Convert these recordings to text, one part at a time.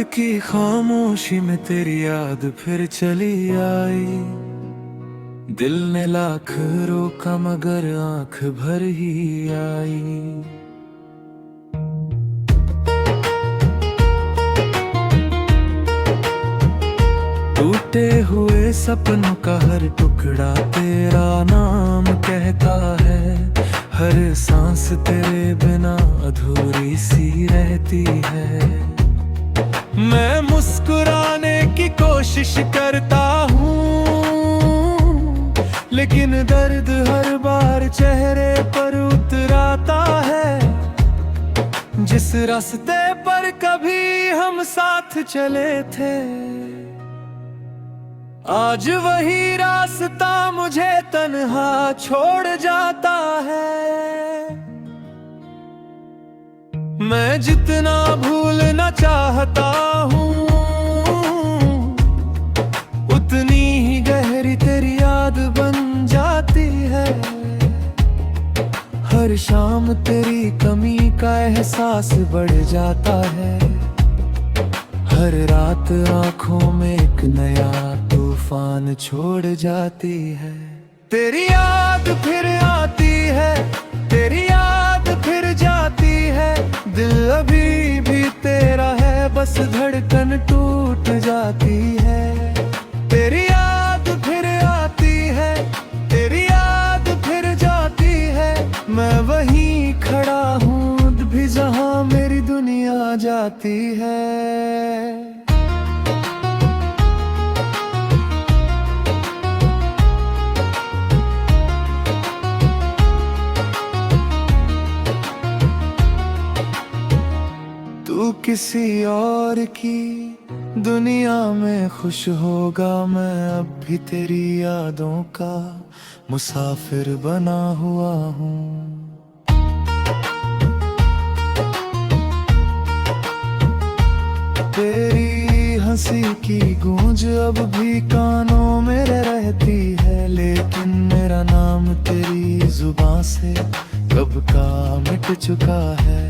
की खामोशी में तेरी याद फिर चली आई। दिल ने लाख रोका मगर आंख भर ही आई। टूटे हुए सपनों का हर टुकड़ा तेरा नाम कहता है। हर सांस तेरे बिना अधूरी सी रहती है। मैं मुस्कुराने की कोशिश करता हूँ, लेकिन दर्द हर बार चेहरे पर उतर आता है। जिस रास्ते पर कभी हम साथ चले थे, आज वही रास्ता मुझे तन्हा छोड़ जाता है। मैं जितना भूलना चाहता हूँ, उतनी ही गहरी तेरी याद बन जाती है। हर शाम तेरी कमी का एहसास बढ़ जाता है। हर रात आँखों में एक नया तूफान छोड़ जाती है। तेरी याद फिर आती है, तेरी याद फिर जाती है। दिल अभी भी तेरा है, बस धड़कन टूट जाती है। तेरी याद फिर आती है, तेरी याद फिर जाती है। मैं वहीं खड़ा हूँ भी जहाँ मेरी दुनिया जाती है। तू किसी और की दुनिया में खुश होगा, मैं अब भी तेरी यादों का मुसाफिर बना हुआ हूँ। तेरी हंसी की गूंज अब भी कानों में रहती है, लेकिन मेरा नाम तेरी जुबां से कब का मिट चुका है।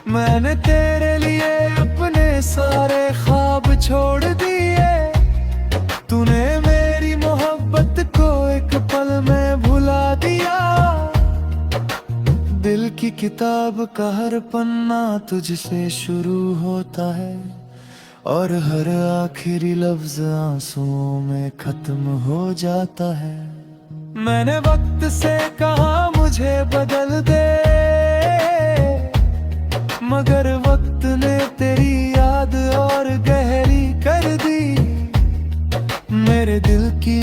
मैंने तेरे लिए अपने सारे ख्वाब छोड़ दिए, तूने मेरी मोहब्बत को एक पल में भुला दिया। दिल की किताब का हर पन्ना तुझसे शुरू होता है, और हर आखिरी लफ्ज आंसुओं में खत्म हो जाता है। मैंने वक्त से कहा मुझे बदल दे, मगर वक्त ने तेरी याद और गहरी कर दी। मेरे दिल की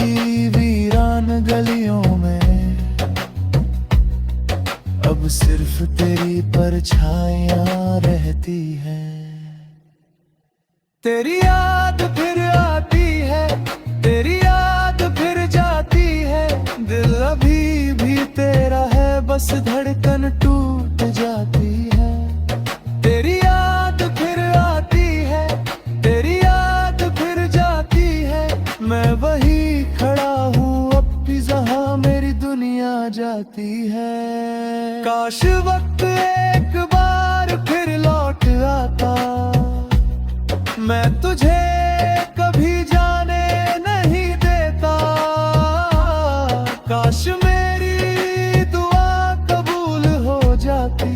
वीरान गलियों में अब सिर्फ तेरी परछाइयां रहती हैं। तेरी याद फिर आती है, तेरी याद फिर जाती है। दिल अभी भी तेरा है, बस धड़कन टूट जाती है। तेरी याद फिर आती है, तेरी याद फिर जाती है। मैं वही खड़ा हूँ अब भी जहाँ मेरी दुनिया जाती है। काश वक्त एक बार फिर लौट आता, मैं तुझे कभी जाने नहीं देता। काश मेरी दुआ कबूल हो जाती,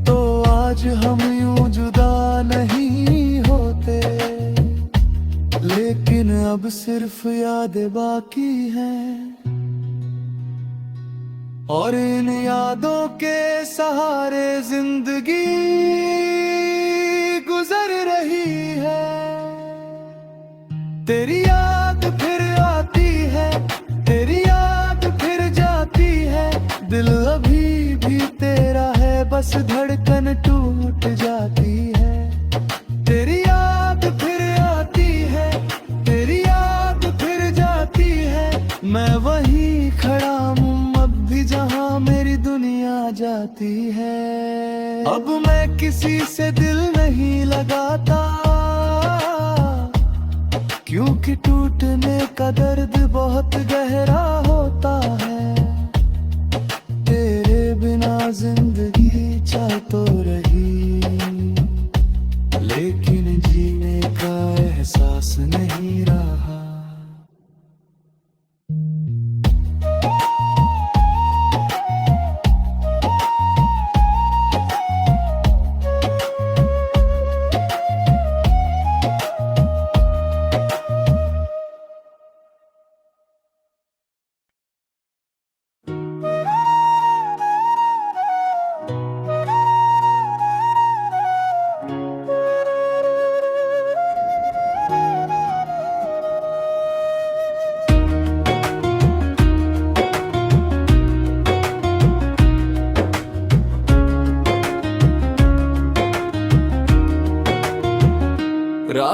तो आज हम यूं जुदा नहीं होते। लेकिन अब सिर्फ यादें बाकी हैं, और इन यादों के सहारे जिंदगी गुजर रही है। तेरी याद फिर आती है, तेरी याद फिर जाती है। दिल अभी भी तेरा है, बस धड़कन टूट जाती है। तेरी याद फिर आती है, तेरी याद फिर जाती है। मैं वहीं खड़ा हूँ अब भी जहाँ मेरी दुनिया जाती है। अब मैं किसी से दिल नहीं लगाता, क्योंकि टूटने का दर्द बहुत गहरा होता है। तेरे बिना जिंदगी चल तो रही, लेकिन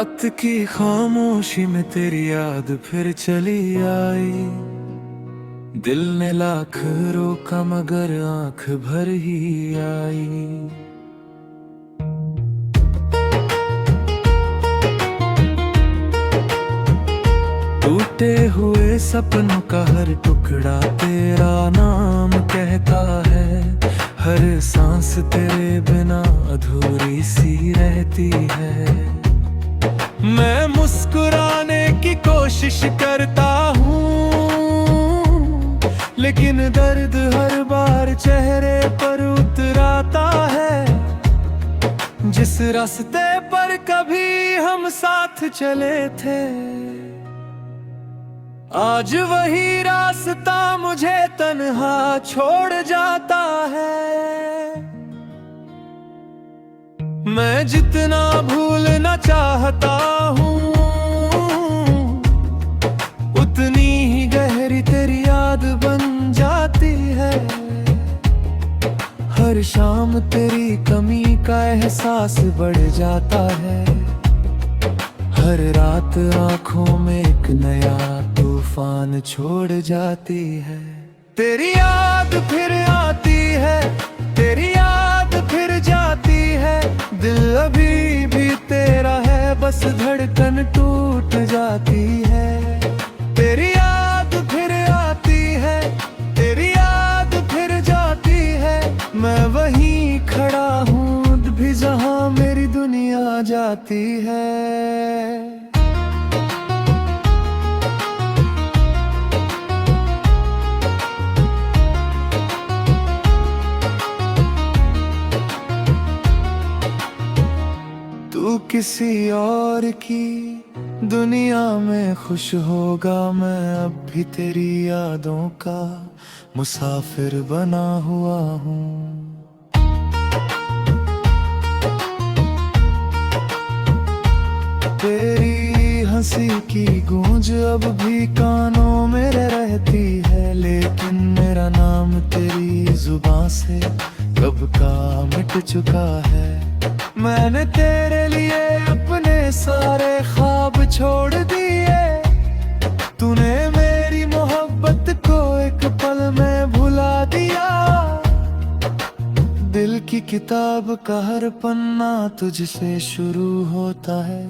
रात की खामोशी में तेरी याद फिर चली आई। दिल ने लाख रोका मगर आंख भर ही आई। टूटे हुए सपनों का हर टुकड़ा तेरा नाम कहता है। हर सांस तेरे बिना अधूरी सी रहती है। मैं मुस्कुराने की कोशिश करता हूँ, लेकिन दर्द हर बार चेहरे पर उतर आता है। जिस रास्ते पर कभी हम साथ चले थे, आज वही रास्ता मुझे तन्हा छोड़ जाता है। मैं जितना भूलना चाहता हूँ, उतनी ही गहरी तेरी याद बन जाती है। हर शाम तेरी कमी का एहसास बढ़ जाता है। हर रात आंखों में एक नया तूफान छोड़ जाती है। तेरी याद फिर आती है, तेरी याद फिर जाती है। दिल अभी भी तेरा है, बस धड़कन टूट जाती है। तेरी याद फिर आती है, तेरी याद फिर जाती है। मैं वहीं खड़ा हूँ भी जहाँ मेरी दुनिया जाती है। तू किसी और की दुनिया में खुश होगा, मैं अब भी तेरी यादों का मुसाफिर बना हुआ हूँ। तेरी हंसी की गूंज अब भी कानों में रहती है, लेकिन मेरा नाम तेरी जुबान से कब का मिट चुका है। मैंने तेरे लिए अपने सारे ख्वाब छोड़ दिए। तूने मेरी मोहब्बत को एक पल में भुला दिया। दिल की किताब का हर पन्ना तुझसे शुरू होता है,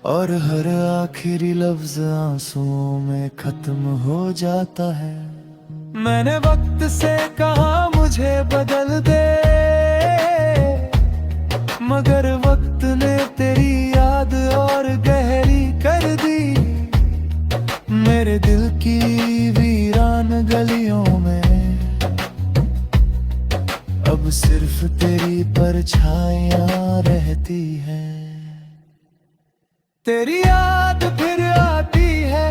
और हर आखिरी लफ्ज आंसुओं में खत्म हो जाता है। मैंने वक्त से कहा मुझे बदल दे, मगर वक्त ने तेरी याद और गहरी कर दी। मेरे दिल की वीरान गलियों में अब सिर्फ तेरी परछाइयां रहती हैं। तेरी याद फिर आती है,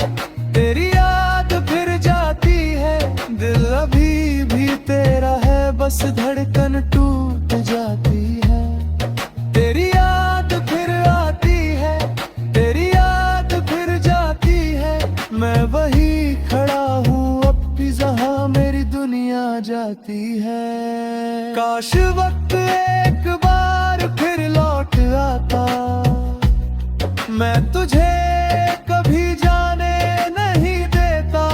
तेरी याद फिर जाती है। दिल अभी भी तेरा है, बस धड़कन टूट जाती है। तेरी याद फिर आती है, तेरी याद फिर जाती है। मैं वही खड़ा हूँ अब भी जहाँ मेरी दुनिया जाती है। काश वक्त एक बार फिर लौट आता, मैं तुझे कभी जाने नहीं देता।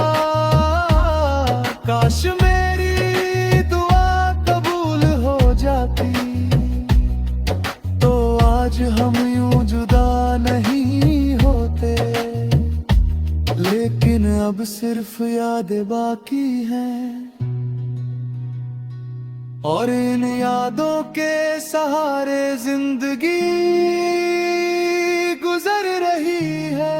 काश मेरी दुआ कबूल हो जाती, तो आज हम यूं जुदा नहीं होते। लेकिन अब सिर्फ यादें बाकी हैं, और इन यादों के सहारे जिंदगी गुजर रही है।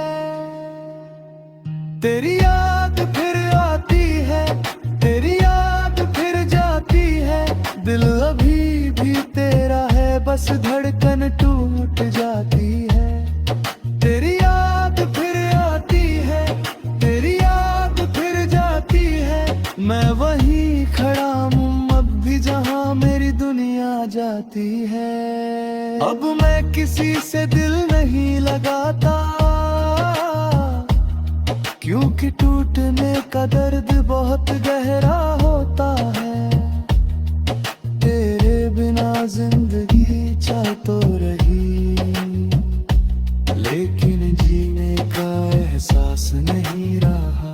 तेरी याद फिर आती है, तेरी याद फिर जाती है। दिल अभी भी तेरा है, बस धड़कन टूट जाती है। तेरी याद फिर आती है, तेरी याद फिर जाती है। मैं वहीं खड़ा हूँ अब भी जहाँ मेरी दुनिया जाती है। अब मैं किसी से दिल नहीं लगाता, क्योंकि टूटने का दर्द बहुत गहरा होता है। तेरे बिना जिंदगी चल तो रही, नहीं रहा।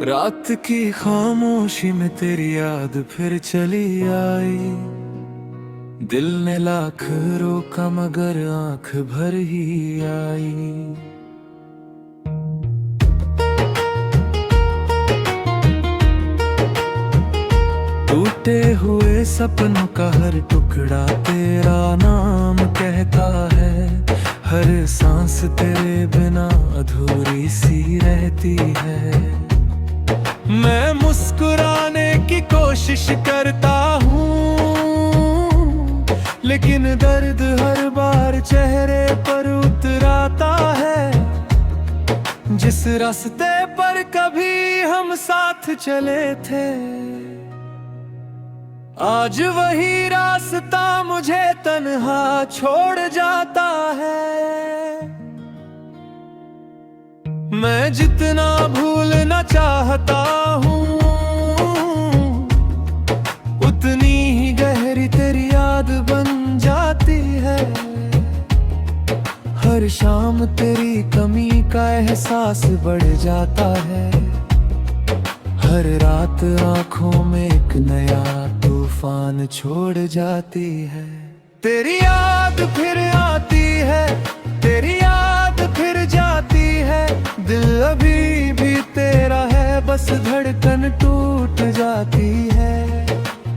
रात की खामोशी में तेरी याद फिर चली आई। दिल ने लाख रोका मगर आंख भर ही आई। टूटे हुए सपनों का हर टुकड़ा तेरा नाम कहता है। हर सांस तेरे बिना अधूरी सी रहती है। मैं मुस्कुराने की कोशिश करता हूँ, लेकिन दर्द हर बार चेहरे पर उतर आता है। जिस रास्ते पर कभी हम साथ चले थे, आज वही रास्ता मुझे तन्हा छोड़ जाता है। मैं जितना भूलना चाहता हूँ, उतनी ही गहरी तेरी याद बन जाती है। हर शाम तेरी कमी का एहसास बढ़ जाता है। हर रात आँखों में एक नया तूफान छोड़ जाती है। तेरी याद फिर आती है, तेरी याद फिर जाती है। दिल अभी भी तेरा है, बस धड़कन टूट जाती है।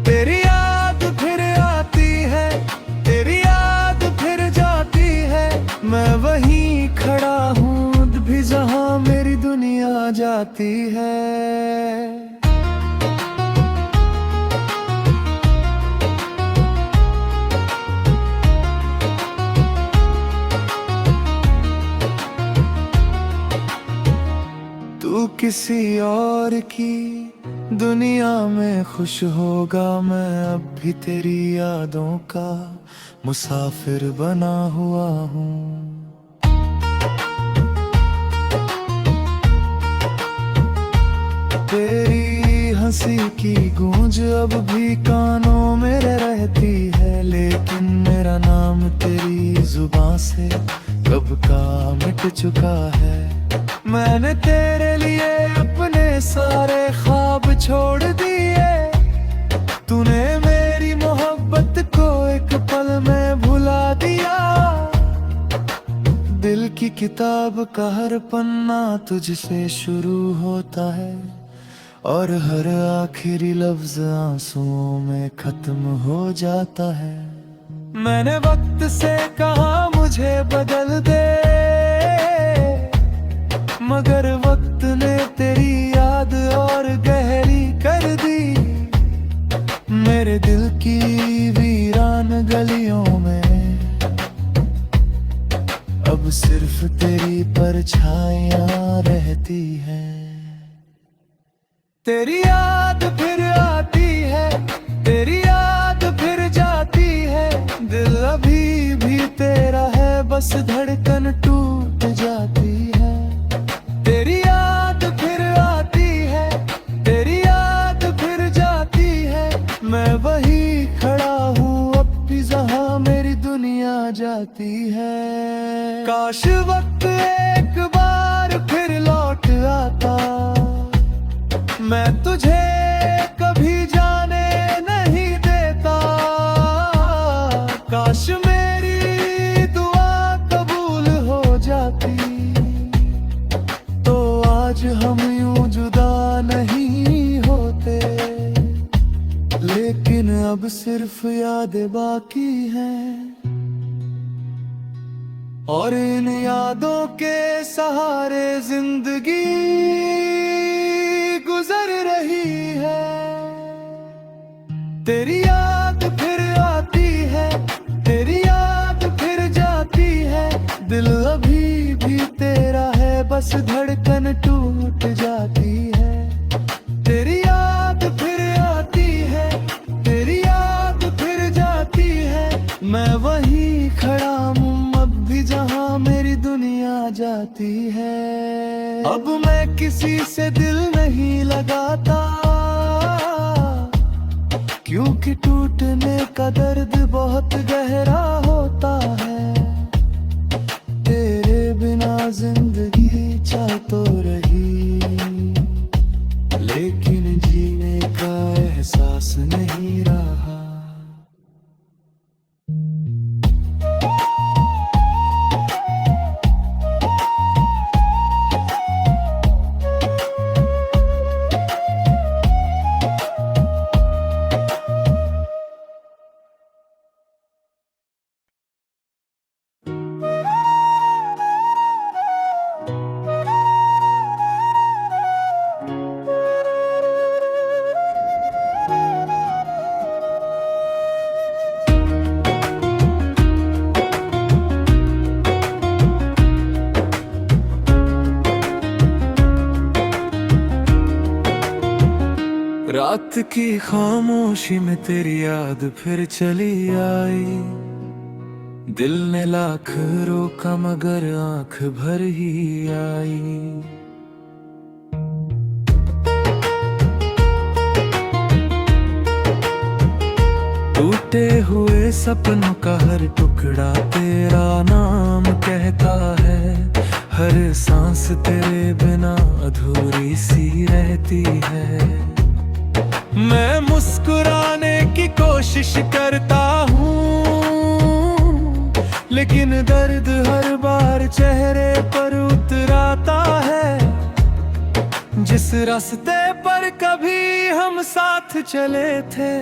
तेरी याद फिर आती है, तेरी याद फिर जाती है। मैं वहीं खड़ा हूँ भी जहाँ मेरी दुनिया जाती है। तू किसी और की दुनिया में खुश होगा, मैं अब भी तेरी यादों का मुसाफिर बना हुआ हूँ। तेरी हंसी की गूंज अब भी कानों में रहती है, लेकिन मेरा नाम तेरी जुबां से कब का मिट चुका है। मैंने तेरे लिए अपने सारे ख्वाब छोड़ दिए, तूने मेरी मोहब्बत को एक पल में भुला दिया। दिल की किताब का हर पन्ना तुझसे शुरू होता है, और हर आखिरी लफ्ज आंसुओं में खत्म हो जाता है। मैंने वक्त से कहा मुझे बदल दे, मगर वक्त ने तेरी याद और गहरी कर दी। मेरे दिल की वीरान गलियों में अब सिर्फ तेरी परछाइयां रहती हैं। तेरी याद फिर आती है, तेरी याद फिर जाती है। दिल अभी भी तेरा है, बस धड़कन टूट जाती है। तेरी याद फिर आती है, तेरी याद फिर जाती है। मैं वही खड़ा हूँ अब भी जहाँ मेरी दुनिया जाती है। काश वक्त एक बार फिर लौट आता, मैं तुझे कभी जाने नहीं देता। काश मेरी दुआ कबूल हो जाती, तो आज हम यूं जुदा नहीं होते। लेकिन अब सिर्फ यादें बाकी हैं, और इन यादों के सहारे जिंदगी गुजर रही है। तेरी याद फिर आती है, तेरी याद फिर जाती है, दिल अभी भी तेरा है, बस धड़कन टूट जाती है। तेरी याद फिर आती है, तेरी याद फिर जाती है, मैं वहीं खड़ा हूँ अब भी जहाँ मेरी दुनिया जाती है। अब मैं किसी से दिल नहीं लगाता, क्योंकि टूटने का दर्द बहुत गहरा होता है। तेरे बिना जिंदगी चल तो रही, लेकिन जीने का एहसास नहीं रहा। रात की खामोशी में तेरी याद फिर चली आई, दिल ने लाख रोका मगर आंख भर ही आई। टूटे हुए सपनों का हर टुकड़ा तेरा नाम कहता है, हर सांस तेरे बिना अधूरी सी रहती है। मैं मुस्कुराने की कोशिश करता हूँ, लेकिन दर्द हर बार चेहरे पर उतर आता है। जिस रास्ते पर कभी हम साथ चले थे,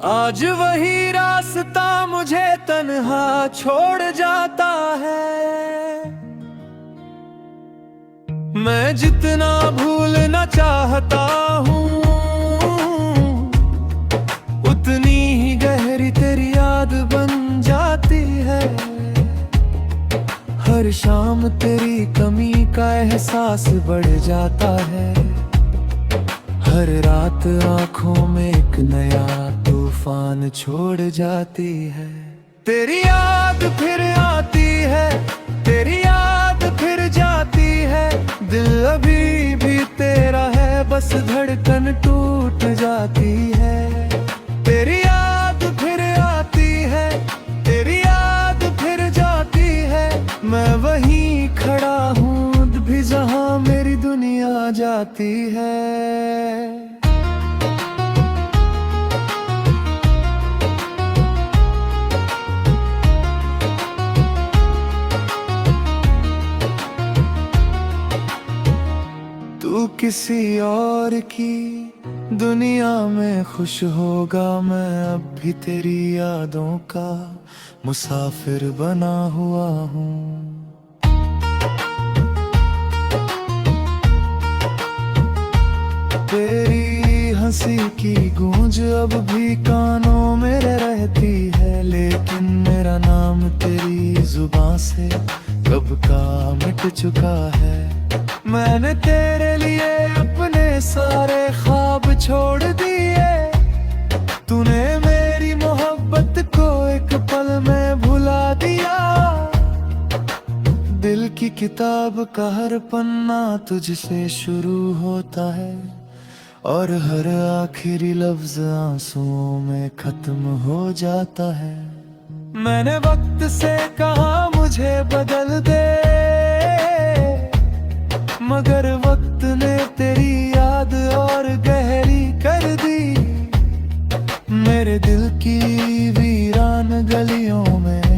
आज वही रास्ता मुझे तन्हा छोड़ जाता है। मैं जितना भूलना चाहता हूँ, उतनी ही गहरी तेरी याद बन जाती है। हर शाम तेरी कमी का एहसास बढ़ जाता है, हर रात आंखों में एक नया तूफान छोड़ जाती है। तेरी याद फिर आती है, तेरी याद फिर जाती है, दिल अभी भी तेरा है, बस धड़कन टूट जाती है। तेरी याद फिर आती है, तेरी याद फिर जाती है, मैं वहीं खड़ा हूँ भी जहाँ मेरी दुनिया जाती है। तू किसी और की दुनिया में खुश होगा, मैं अब भी तेरी यादों का मुसाफिर बना हुआ हूँ। तेरी हंसी की गूंज अब भी कानों में रहती है, लेकिन मेरा नाम तेरी जुबां से कब का मिट चुका है। मैंने तेरे लिए अपने सारे ख्वाब छोड़ दिए, तूने मेरी मोहब्बत को एक पल में भुला दिया। दिल की किताब का हर पन्ना तुझसे शुरू होता है, और हर आखिरी लफ्ज आंसुओं में खत्म हो जाता है। मैंने वक्त से कहा मुझे बदल दे, मगर वक्त ने तेरी याद और गहरी कर दी। मेरे दिल की वीरान गलियों में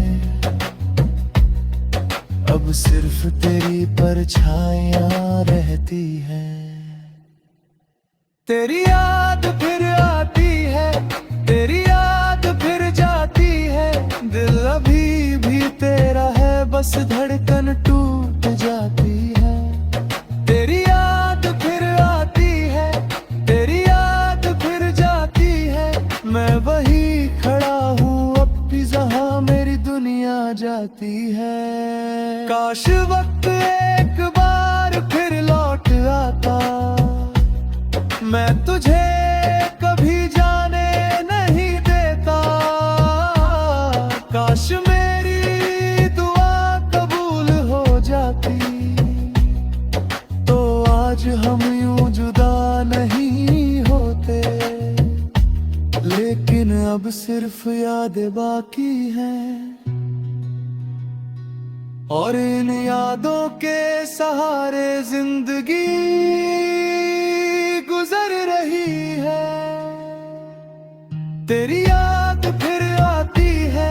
अब सिर्फ तेरी परछाइयां रहती हैं। तेरी याद फिर आती है, तेरी याद फिर जाती है, दिल अभी भी तेरा है, बस धड़कन टूट जाती है। तेरी याद फिर आती है, तेरी याद फिर जाती है। काश वक्त एक बार फिर लौट आता, मैं तुझे कभी जाने नहीं देता। काश मेरी दुआ कबूल हो जाती, तो आज हम यूं जुदा नहीं होते। लेकिन अब सिर्फ यादें बाकी हैं, और इन यादों के सहारे जिंदगी गुजर रही है। तेरी याद फिर आती है,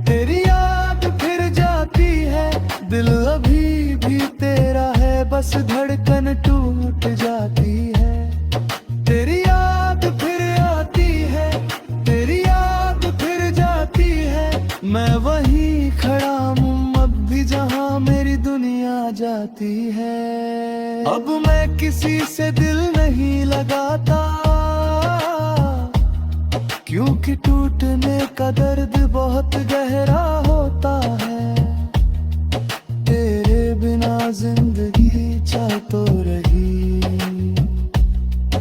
तेरी याद फिर जाती है। दिल अभी भी तेरा है, बस धड़कन टूट जाती है। तेरी याद फिर आती है, तेरी याद फिर जाती है। मैं वहीं खड़ा हूँ अब भी, जहाँ मेरी दुनिया जाती है। अब मैं किसी से दिल नहीं लगाता, क्योंकि टूटने का दर्द बहुत गहरा होता है। तेरे बिना जिंदगी चल तो रही,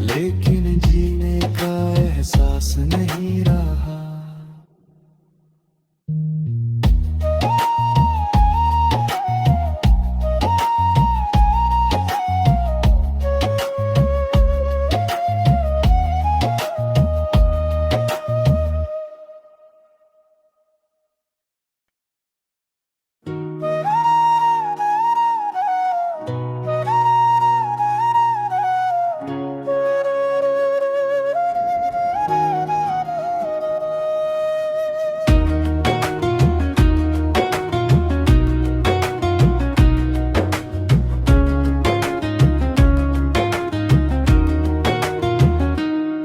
लेकिन जीने का एहसास नहीं रहा।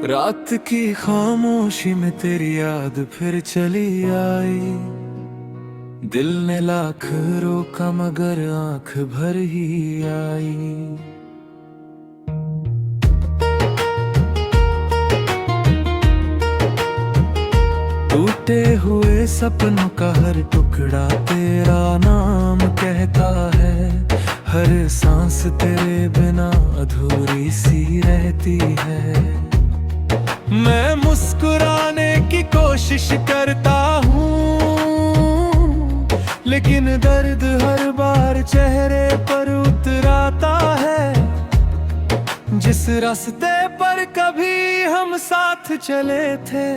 रात की खामोशी में तेरी याद फिर चली आई। दिल ने लाख रोका मगर आंख भर ही आई। टूटे हुए सपनों का हर टुकड़ा तेरा नाम कहता है। हर सांस तेरे बिना अधूरी सी रहती है। मैं मुस्कुराने की कोशिश करता हूँ, लेकिन दर्द हर बार चेहरे पर उतर आता है। जिस रास्ते पर कभी हम साथ चले थे,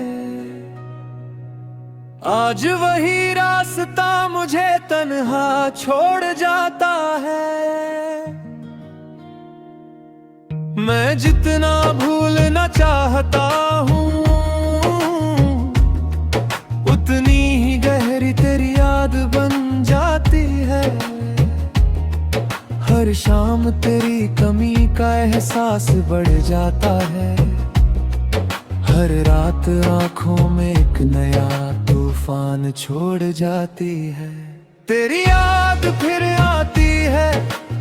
आज वही रास्ता मुझे तन्हा छोड़ जाता है। मैं जितना भूलना चाहता हूँ, उतनी ही गहरी तेरी याद बन जाती है। हर शाम तेरी कमी का एहसास बढ़ जाता है। हर रात आँखों में एक नया तूफान छोड़ जाती है। तेरी याद फिर आती है,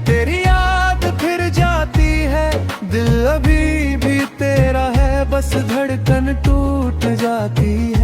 तेरी याद फिर जाती है। दिल अभी भी तेरा है, बस धड़कन टूट जाती है।